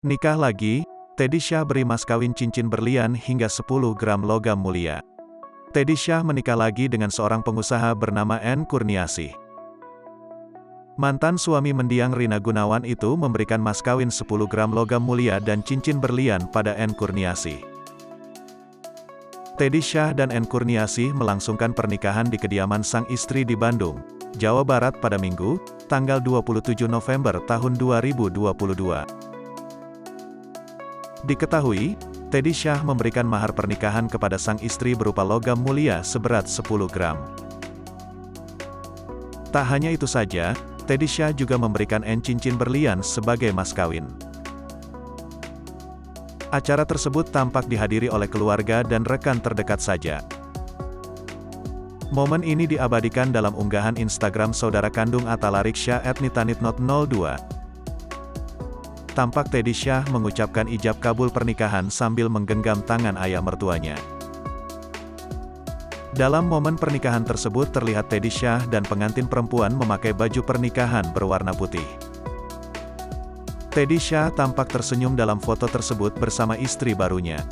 Nikah lagi, Teddy Syah beri mas kawin cincin berlian hingga 10 gram logam mulia. Teddy Syah menikah lagi dengan seorang pengusaha bernama N. Kurniasih. Mantan suami mendiang Rina Gunawan itu memberikan mas kawin 10 gram logam mulia dan cincin berlian pada N. Kurniasih. Teddy Syah dan N. Kurniasih melangsungkan pernikahan di kediaman sang istri di Bandung, Jawa Barat pada Minggu, tanggal 27 November tahun 2022. Diketahui, Teddy Syah memberikan mahar pernikahan kepada sang istri berupa logam mulia seberat 10 gram. Tak hanya itu saja, Teddy Syah juga memberikan N cincin berlian sebagai mas kawin. Acara tersebut tampak dihadiri oleh keluarga dan rekan terdekat saja. Momen ini diabadikan dalam unggahan Instagram saudara kandung Atta Larik-Syah @nitanitnot02. Tampak Teddy Syah mengucapkan ijab kabul pernikahan sambil menggenggam tangan ayah mertuanya. Dalam momen pernikahan tersebut terlihat Teddy Syah dan pengantin perempuan memakai baju pernikahan berwarna putih. Teddy Syah tampak tersenyum dalam foto tersebut bersama istri barunya.